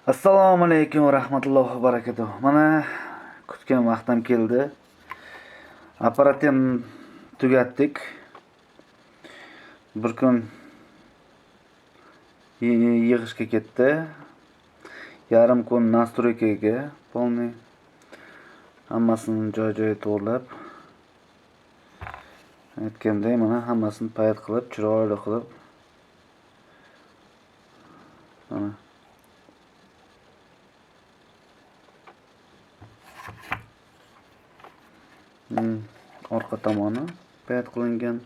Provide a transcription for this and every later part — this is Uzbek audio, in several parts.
Assalomu alaykum va rahmatullohi va barakatuh. Mana kutgan vaqtim keldi. Apparatni tugatdik. Bir kun yig'ishga ketdi. Yarim kun настройкаga полный hammasini joy-joyiga to'g'rilab aytgandek mana hammasini payt qilib, chiroyli qilib mana orqa tomoni payt qilingan.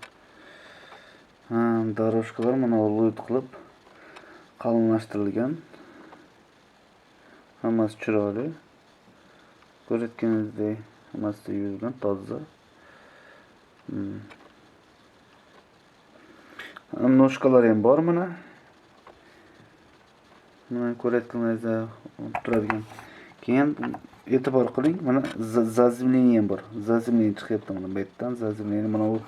Doroshkalar mana loyd qilib qalinlashtirilgan. Hammasi chiroyli. Ko'rayotganingizdek hammasi yuzgan toza. Noshkalar ham bor mana. Mana ko'rayotganingizdek turadigan. Keyin e'tibor qiling, mana zazimleniya ham bor. Zazimleniya chiqyapti mana bu yerdan, zazimleniya mana bu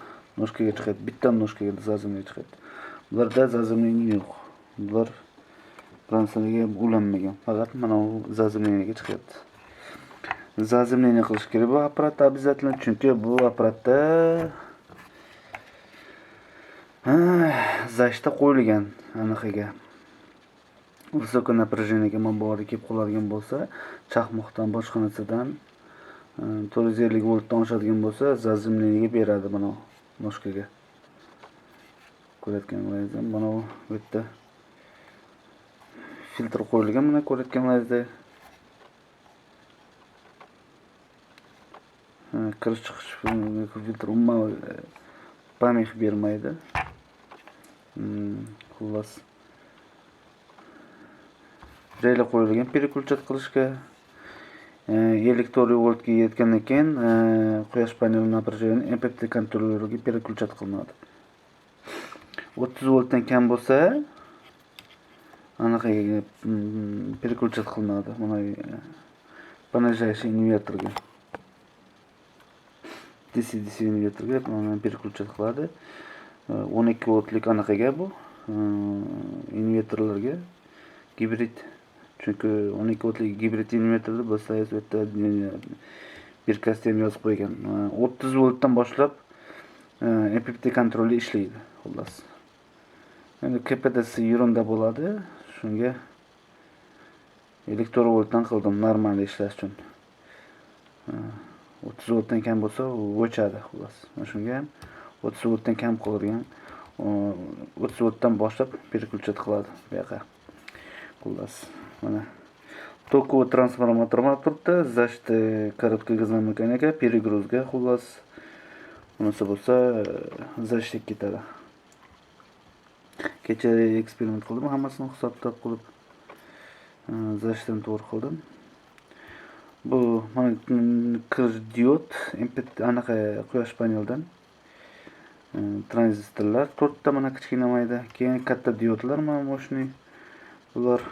noshkaga chiqyapti. Bitta noshkaga zazimleniya chiqyapti. Bularda zazimleniya yo'q. Bular Fransiyaga ulanmagan. Faqat mana bu zazimleniyaga chiqyapti. Zazimleniya qilish kerak bu apparatda обязательно, chunki bu apparatda zashta qo'yilgan anaqaga. Высокое напряжение mabori kelib qoladigan bo'lsa, chaqmoqdan boshqa narsadan 450 voltdan oshadigan bo'lsa, zazimleniyaga beradi mana noshkaga. Ko'rayotganingizdek mana bu yerda filtr qo'yilgan, mana ko'rayotganingizdek. Kirish chiqish filtr umuman pamih bermaydi. Xullas joylar qo'yilgan переключать qilishga 54 voltga yetgandan keyin quyosh paneli напряжение MPPT kontrolleriga переключать qilinadi. 30 voltdan kam bo'lsa anaqaga переключать qilinadi. Mana понижающий invertorga DC invertorga переключать qiladi. 12 voltlik anaqaga bu invertorlarga gibrid. Chunki 12 voltlik gibrid invertorda bo'lsangiz bu yerda birkasida ham yozib qo'ygan. 30 voltdan boshlab MPPT kontrolli ishlaydi, xullas. Endi KPDsi yerunda bo'ladi. Shunga 54 voltdan qildim normal ishlash uchun. 30 voltdan kam bo'lsa o'chadi, xullas. Shunga ham 30 voltdan kam qiladigan 30 voltdan boshlab переключать qiladi bu yoqqa. Xullas. Mana tokovoy transformator turibdi, zashti korotkий газовая mexanika, перегрузga, xullas. Bunisi bo'lsa zashtik ketadi. Kecha eksperiment qildim, hammasini hisob-kitob qilib zashtdan to'g'ri qildim. Bu mana kirish diod, MPPT anaqa quyosh paneldan tranzistorlar 4 ta mana kichkina mayda, keyin katta diodlar mana moshni. Bular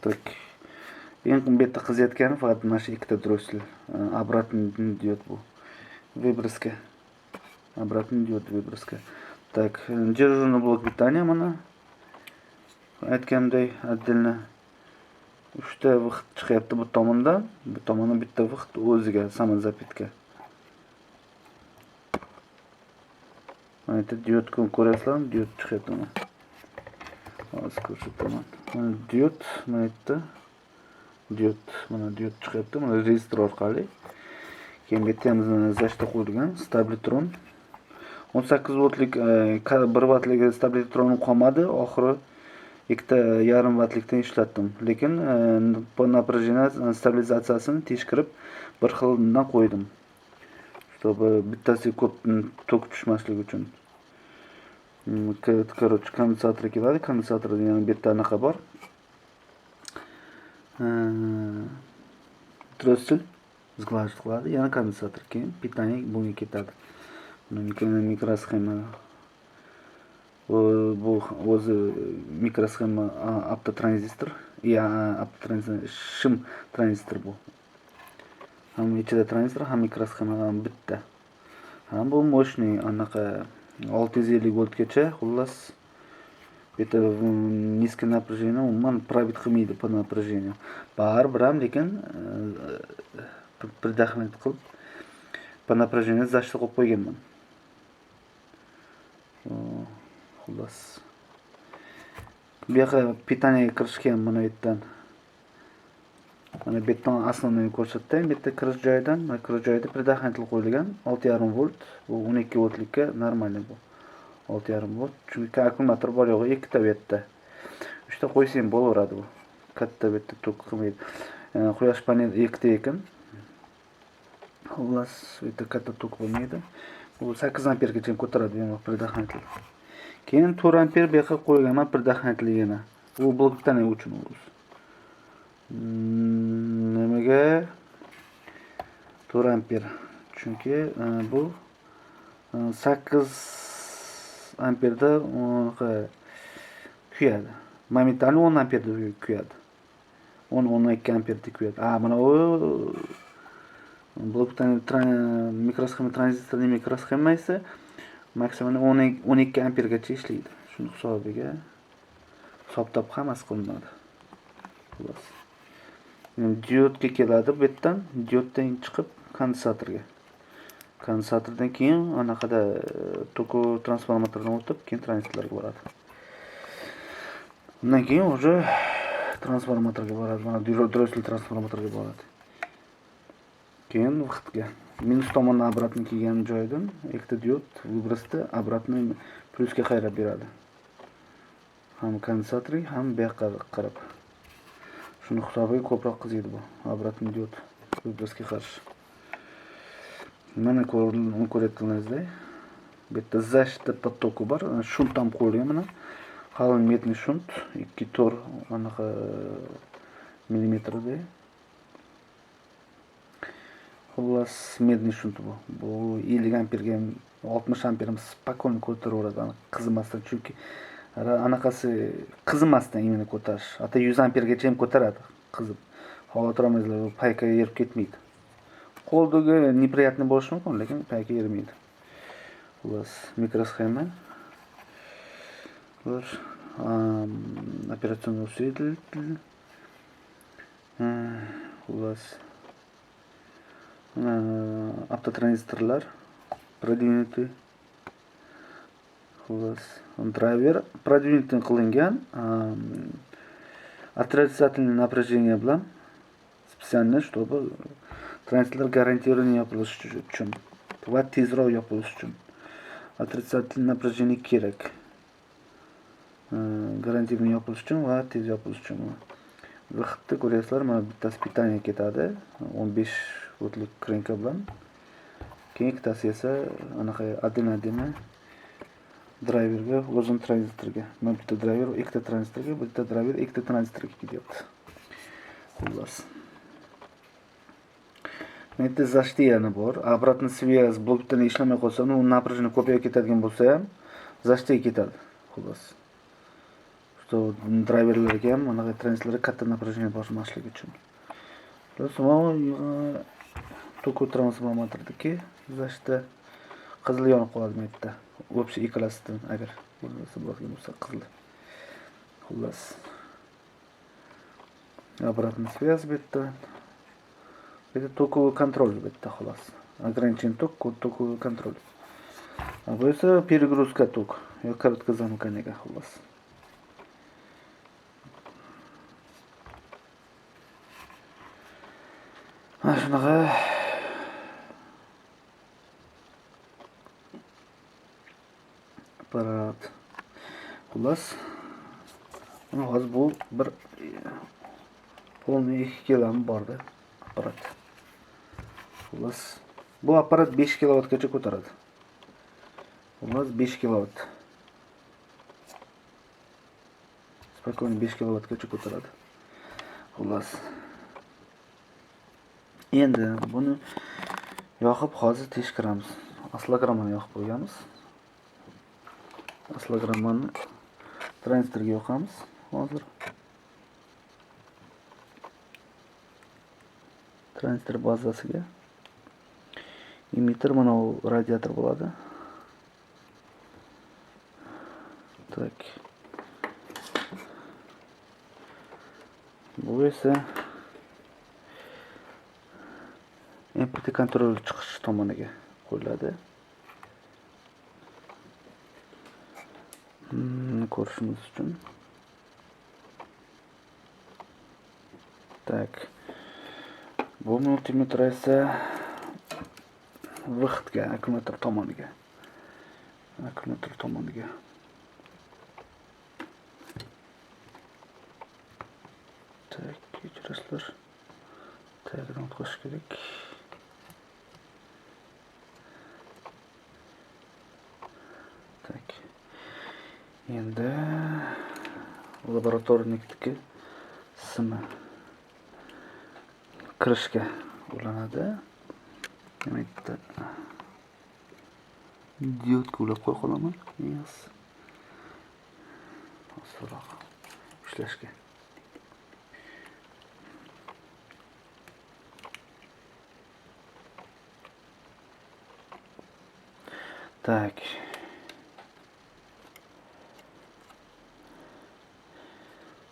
tak. Eng bu yerda qiziyotgani faqat mana shu ikkita drosel. Обратный diod bu. Выброска. Обратный diod выброска. Так, держу блок питания mana. Aytganday отдельно 3 ta vaqt chiqyapti bu tomondan. Bu tomondan bitta vaqt o'ziga samozapitka. Mana yerda diod ko'rasizlarmi? Diod chiqyapti mana. Hozir ko'rsataman. Mana diod, mana yerda diod, mana diod chiqyapti, mana rezistor orqali. Keyin bu yerda ham zashta qo'yilgan stabilitron. 18 voltlik 1 vatlik stabilitronim qolmadi, oxiri 2,5 vatlikdan ishlatdim. Lekin bu напряжение stabilizatsiyasini tekshirib bir xildan qo'ydim. Чтобы bittasi ko'p tok tushmasligi uchun. Короче, kondensator keladi, kondensatorda yana bitta anaqa bor. Drosel sglajit qiladi, yana kondensator, keyin pitание bunga ketadi. Buni mikrosxema bu o'zi mikrosxema optotranzistor, optotranzistor, shim tranzistor bu. Ham ichida tranzistor, ham mikrosxema ham bitta. Ham bu moshni anaqa 650 voltgacha, xullas bu yerda низкий напряжение umuman probit qilmaydi по напряжению. Baribir ham lekin предохранить qilib по напряжению zashta qo'yib qo'yganman. Xullas. Bu yoqqa pitaniyaga kirishgan mana bu yerdan. Mana bu yerdan основной ko'rsatdim. Bu yerda kirish joyidan, mana kirish joyida предохранитель qo'yilgan 6,5 volt. Bu 12 voltlikka normalniy bu. 6,5 volt. Chunki akkumulyator bor yo'g'i ikkita bu yerda. 3 ta qo'ysang bo'laveradi bu. Katta bu yerda tok qilmaydi. Quyosh paneli ikkita ekan. Xullas, bu yerda katta tok bo'lmaydi. Bu 8 ampergacha ko'taradi bu предохранитель. Keyin 4 amper bu yoqqa qo'yganman предохранитель yana. Bu blokdan uchun o'zi. Nimaga 4 amper? Chunki bu 8 amperda kuyadi. Momentan 10 amperda kuyadi. 10-12 amperda kuyadi. Mana u blokdan mikrosxema tranzistorning mikrosxema esa maksimum 12 ampergacha ishlaydi. Shuni hisobiga hisob-kitob hammasi qilinadi. Xullas. Diodga keladi bu yerdan, dioddan chiqib kondensatorga. Kondensatordan keyin anaqada toku transformatordan o'tib, keyin tranzistorlarga boradi. Undan keyin уже transformatorga boradi. Mana drossel transformatorga boradi. Keyin vaqtga minus tomondan обратно kelgan joydan ikkita diod vibrasida обратно plusga qayrab beradi. Ham kondensatorga, ham bu yoqqa qarab. Shuni hisobiga ko'proq qiziydi bu обратно diod vibrasga qarshi. Mana ko'ryapsizlar. Bu yerda zashta потоки bor. Shunt ham qo'yilgan mana. Qalin medniy shunt 2-4 anaqa millimetrda. Xullas medniy shunt bu. Bu 50 amperga 60 amperimiz spokойно ko'taraveradi, qizimasdan, chunki anaqasi qizimasdan imini ko'tarish. Hatto 100 ampergacha ham ko'taradi, qizib. Xavotir olmanglar, u paykaga yerib ketmaydi. Qo'ldagi неприятный bo'lishi mumkin, lekin payga yermaydi. Xullas, mikrosxema. Операционный усилитель. Xullas. Автотранзисторlar продвинутый. Xullas, драйвер продвинутый qilingan. Отрицательное напряжение bilan специально, чтобы tranzistorlar garantированно yopilishi uchun va tezroq yopilishi uchun отрицательное напряжение kerak. Garantированно yopilishi uchun va tez yopilishi uchun. Vaqtda ko'ryapsizlar, mana bittasi pitaniyaga ketadi, 15 voltlik krenka bilan. Keyin ikkitasi esa anaqa adina driverga, o'zim tranzistorga. Mana bitta driver, ikkita tranzistorga, bitta driver, ikkita tranzistorga ketyapti. Xullas. Menda zashtiyani bor. Обратный связь blokdan ishlamay qolsa, u напряжение ko'payib ketadigan bo'lsa ham, zashtiga ketadi. Xullas. Что driverlarga ham mana tranzistorlarga katta напряжение bosmaslik uchun. So'ng toku transformatordagi zashta qizil yonib qoladi bu yerda. Вообще ikkalasidan agar bo'lsa qizil. Xullas. Обратный связь bu yerda. Это токовый контроль bu yerda xolos. Ограничение токовый контроль. Bu esa перегрузка ток. Yo короткое замыкание xolos. Shunaqa apparat. Xullas. Mana hozir bu bir polniy 2 kilogram bordi apparat. Xullas. Bu apparat 5 kilovatgacha ko'taradi. Xullas 5 kilovat. Spokойно 5 kilovatgacha ko'taradi. Xullas. Endi buni yoqib hozir tekshiramiz. Oslogrammani yoqib qo'yamiz. Oslogrammani tranzistorga yoqamiz hozir. Tranzistor bazasiga. Emitter mana u radiator bo'ladi. Tak. Bu esa input kontrol chiqish tomoniga qo'yiladi. Ko'rishingiz uchun. Tak. Bu multimetr esa vaqtga, akkumulyator tomoniga. Tak, kechirasizlar. Tagidan qo'shish kerak. Tak. Endi laboratoriynikidagi simi kirishga ulanadi. Demakda diodga ulab qo'ya qolaman. Yes. Osonroq ishlashga. Tak.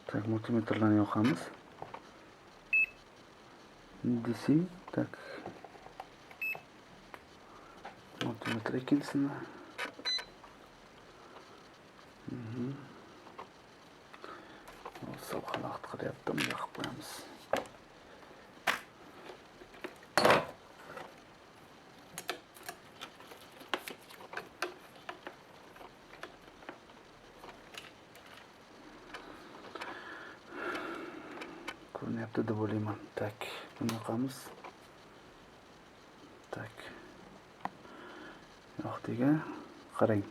Tak, multimetrlarni yoqamiz. DC, tak. Multimetr ikkinchisini. Sal xalaqit qilyaptim, yoqib qo'yamiz. Ko'rinyapti deb o'ylayman. Tak, buni yoqamiz. Tak. Yoqdiga qarang.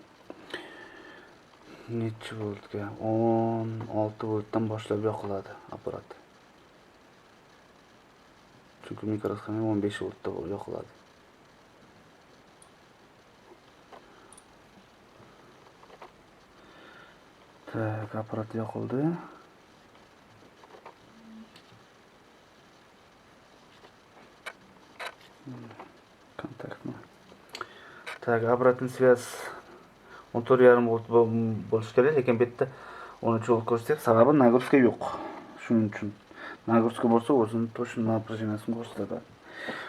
Necha voltga? 16 voltdan boshlab yoqiladi apparat. Chunki mikrosxona 15 voltda yoqiladi. Tak, apparat yoqildi. Kontaktni. Tak, apparatning svязь 14,5 volt bo'lishi kerak, lekin bu yerda 13 volt ko'rsatyapti. Sababi nagruska yo'q. Shuning uchun. Nagruska bo'lsa, o'zini точно напряжениясini ko'rsatadi.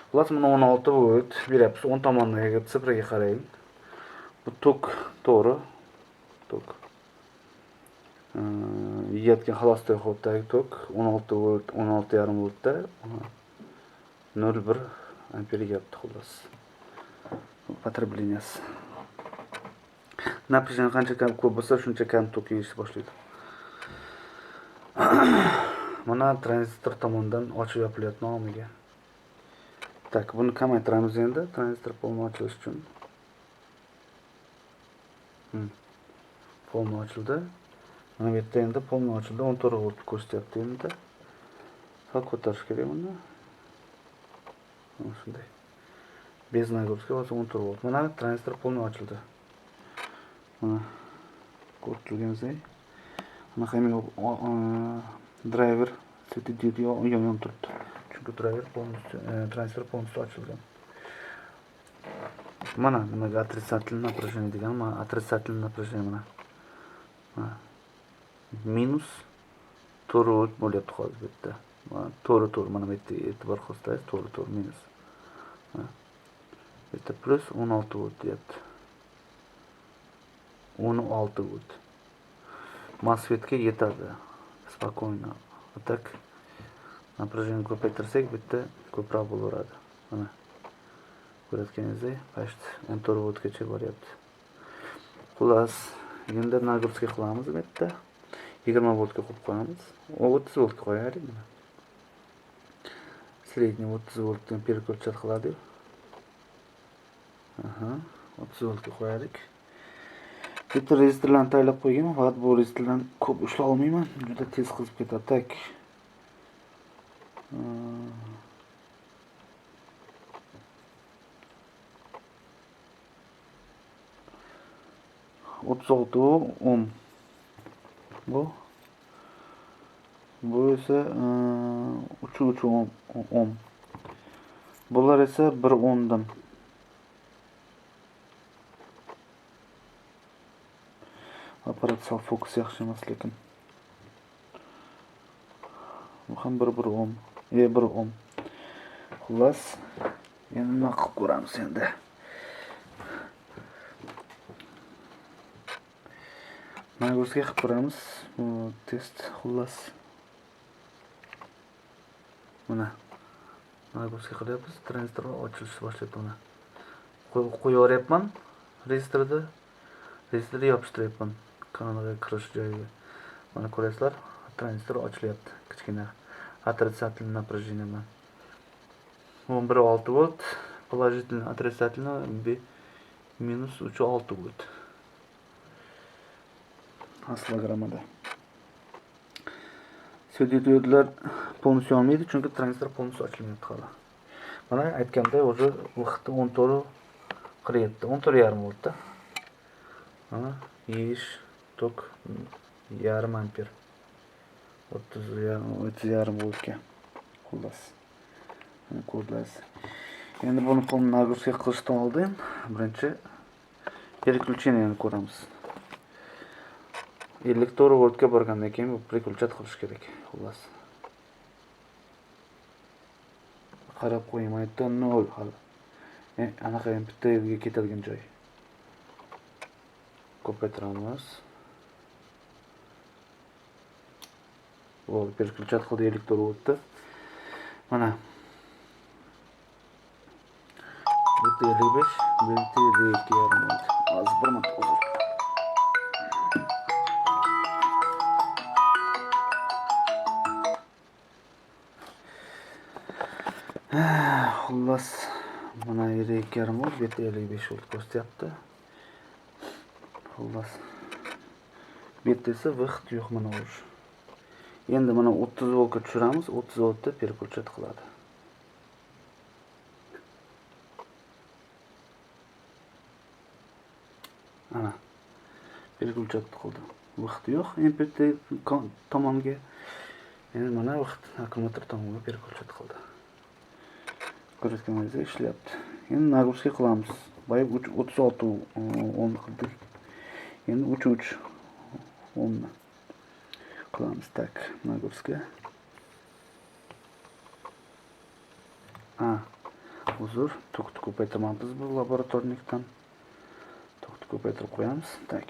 Xullas, buni 16 volt beryapsiz. 10 tomoniga sifriga qarang. Bu tok to'g'ri. Tok. Yetgan xolosdagi xo'pdagi tok 16 volt, 16,5 voltda 0,1 amper yapti xullas. Потребленияsi. Напряжение qancha kam ko'p bo'lsa, shuncha kam tok yeyishni boshlaydi. Mana tranzistor tomonidan ochib yopilyapti nomiga. Tak, buni kamaytiramiz endi, tranzistor polni ochilish uchun. Polni ochildi. Mana bu yerda endi polni ochildi, 14 volt ko'rsatyapti endi. Sal ko'tarish kerak buni. Mana shunday. Bez nagruska bo'lsa 14 volt. Mana tranzistor polni ochildi. Mana ko'rib turganingizdek. Mana hamma driver svetidiyodi yonib turibdi. Chunki driver polностью, tranzistor polностью ochilgan. Mana nimaga отрицательное напряжение degan, mana отрицательное напряжение mana. Minus 4 volt bo'lyapti hozir bu yerda. Mana 4 mana bu yerda e'tibor qilsangiz 4 minus. Bu yerda plus 16 volt deyapti. 16 volt. MOSFETga yetadi. Spokойно. Tak напряжение ko'paytirsak bitta ko'proq bo'laveradi. Mana ko'rayotganingizdek, почти 14 voltgacha boryapti. Xullas, endi nagruska qilamiz bu yerda. 20 voltga qo'yib qo'yamiz. 30 voltga qo'yaylik mana. Sredniy 30 voltdan переключать qiladi. 30 voltga qo'yaylik. Bitta rezistorlarni tayyorlab qo'yganman, faqat bu rezistorlarni ko'p ushlay olmayman, juda tez qizib ketadi. Tak. 36 ohm. Bu esa 3 ohm. Bular esa 1 ohmdan. Apparat self fokus yaxshi emas lekin. Bu ham 1 ohm. 1 ohm. Xullas, endi nima qilib ko'ramiz endi. Nagurskiga qilib ko'ramiz. Bu test xullas. Mana Nagurskiga qilyapmiz. Tranzistor ochilish boshlayapti mana. Qo'yaveryapman registrda. Registrga yopishtiryapman kanalga kirish joyiga. Mana ko'rasizlar, tranzistor ochilyapti. Kichkina отрицательный напряжение bilan. 11.6 volt, положительный отрицательный minus 3.6 volt. Aslogramada. Svetodiodlar polностью olmaydi, chunki tranzistor polностью ochilmayapti hali. Mana aytganday, o'zi vaqti 14:47, 14.5 voltda. Mana ish tok 0.5 amper. 30.5 voltga. Xullas. Mana ko'rasiz. Endi buni polni nagrузка qilishdan oldin birinchi переключениeni ko'ramiz. 54 voltga borgandan keyin bu переключать qilish kerak. Xullas. Qarab qo'ying, aytda 0 hali. Anaqa ham bitta yerga ketadigan joy. Ko'paytiramiz. Bu переключать qildi 54 voltda. Mana bitta 55, bitta 2.5 volt. Hozir bir minut uzr. Xullas, mana 2.5 volt, bitta 55 volt ko'rsatyapti. Xullas. Bitta esa vaqt yo'q mana o'sh. Endi mana 30 voltga tushiramiz, 30 voltda переключать qiladi. Ana. Переключать qildi. Vaqt yo'q, MPT tomonga. Endi mana vaqt akkumulyator tomonga переключать qildi. Ko'rsatganingizda ishlayapti. Endi nagrузка qilamiz. Boya 36 ohm qildik. Endi 3 ohm qilamiz. Tak, nagrузка. Uzr, tokni ko'paytiramiz bu laboratornikdan. Tokni ko'paytirib qo'yamiz. Tak.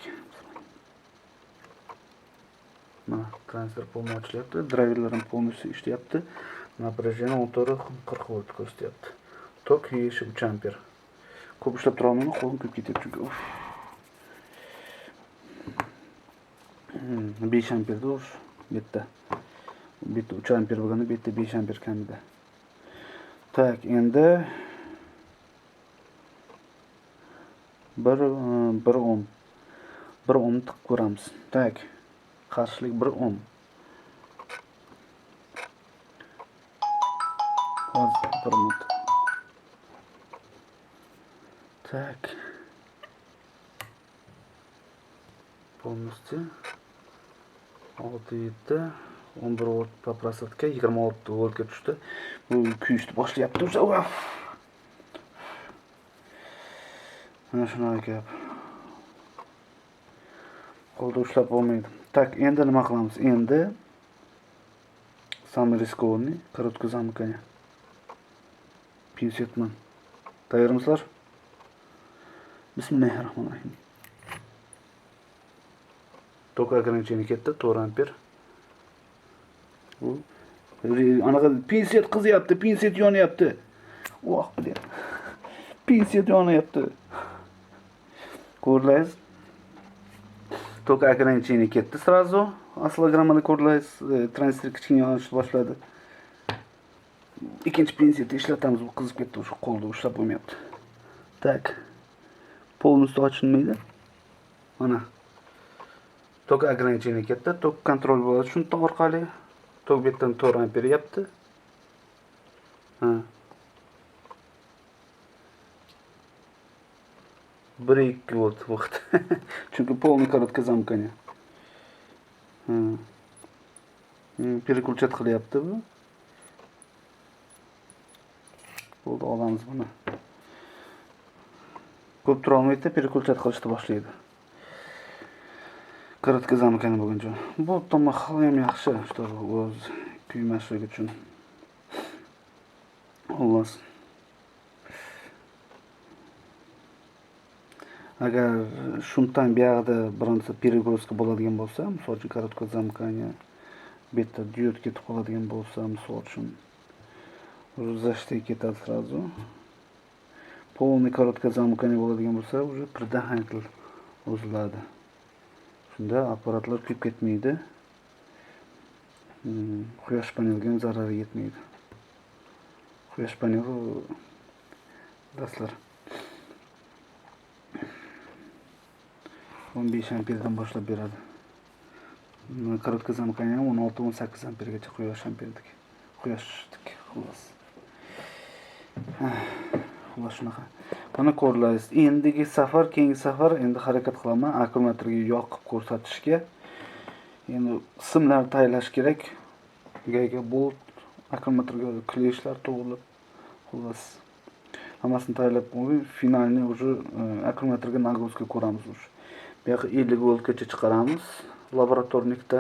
Mana tranzistor polni ochilyapti, driverlar ham polностью ishlayapti. Напряжение 14-40 volt ko'rsatyapti. Tok 3 amper. Ko'p ishlab tura olmayman, qo'lim ko'p ketyapti chunki. 5 amperda o'sh bitta. Bitta 3 amper bo'lganda bitta 5 amper kamida. Tak, endi 1 ohm. 1 ohm tiqib ko'ramiz. Tak. Qarshilik 1 ohm. Hozir 1 minut. Tak. Полностью 6.7 11 volt paprasatga 26 voltga tushdi. Bu kuyishni boshlayapti o'sha. Mana shunaqa gap. Qo'lda ushlab bo'lmaydi. Tak, endi nima qilamiz? Endi самый рискованный короткое замыкание. Pinsetman. Tayyormisizlar? Bismillahirrohmanirrohim. Tok ограничение ketdi, 4 amper. Bu anaqa pinset qizyapti, pinset yonyapti. Voh, bilan. Pinset yonyapti. Ko'rlaysiz? Tok ограничение ketdi сразу. Aslogramada ko'rlaysiz, tranzistor kichkina yonishni boshladi. Ikkinchi pinsetni ishlatamiz, bu qizib ketdi, o'sha qo'lda ushlab bo'lmayapti. Tak. Полностью ochilmaydi. Mana. Tok ограничение ketdi, tok kontrol bo'ladi shu tok orqali. Tok betdan 4 amper yapti. 1-2 volt vaqt. Chunki полный короткое замкание. Переключать qilyapti bu. Bo'ldi, olamiz buni. Ko'p tura olmaydi, переключать qilishni boshlaydi. Korotka zamkani bo'lgancha. Bu tomon hali ham yaxshi, что o'z kuymashligi uchun. Xullas. Agar shundan buyog'ida birinchi перегрузка bo'ladigan bo'lsa, misol uchun korotka zamkani bu yerda diod ketib qoladigan bo'lsa, misol uchun rozashta ketadi сразу. Полный короткое zamkani bo'ladigan bo'lsa, уже предохранитель uziladi. Shunda apparatlar kuyib ketmaydi. Quyosh paneliga ham zarar yetmaydi. Quyosh paneli dastlab 15 amperdan boshlab beradi. Korotka zamkani ham 16-18 ampergacha quyosh amperdik. Quyoshdek xullas. Xullas shunaqa. Mana ko'rlaysiz. Keyingi safar endi harakat qilaman akkumulyatorga yoqib ko'rsatishga. Endi simlarni tayinlash kerak. Gaga bolt, akkumulyatorga kleshlar to'g'rilab, xullas. Hammasini tayinlab qo'yib, finalni уже akkumulyatorga nagruzka ko'ramiz уже. Bu yoqqa 50 voltgacha chiqaramiz. Laboratornikda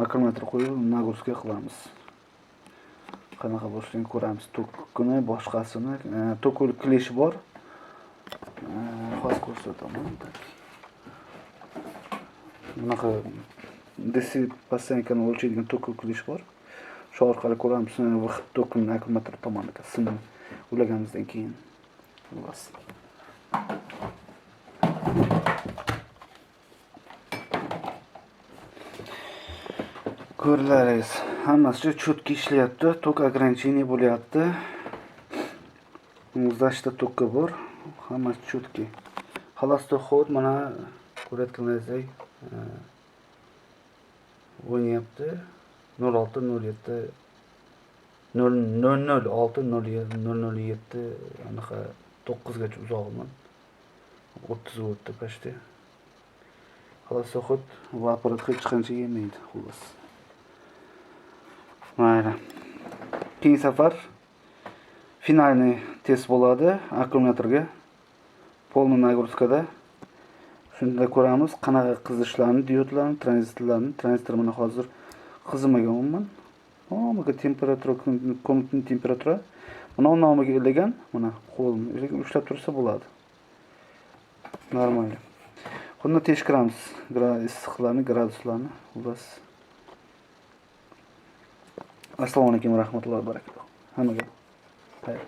akkumulyator qo'yib nagruzka qilamiz. Qanaqa bo'lishini ko'ramiz. Tokkuni, boshqasini, tokkul klesh bor. Hozir ko'rsataman. Bunaqa DC passankani o'lchaydigan tokkul klesh bor. Shu orqali ko'ramiz, tokkulni akkumulyator tomoniga simni ulaganimizdan keyin. Xullas. Ko'rlaringiz, hammasi chotki ishlayapti, tok ограничение bo'lyapti. Muzlashda tokki bor, hammasi chotki. Xolosda xod mana ko'rayotganingizdek o'ynayapti. 0607 00607 anaqa 9 gacha uzog'iman. 30 voltda почти. Xolosda xod va apparat hech qancha yemaydi, xullas. Mayli. Keyingi safar finalniy test bo'ladi akkumulyatorga. Полный nagruzkada. Shunda ko'ramiz qanaqa qizishlarni, diodlarni, tranzistor mana hozir qizimagan umuman. Nomiga temperatura, ko'mikning temperatura mana nomiga ilagan, mana qo'lni ushlab tursa bo'ladi. Normal. Buni tekshiramiz. Issiqlarni, graduslarni, xullas. Assalomu alaykum va rahmatullohi va barakatuh. Hammaga xayr.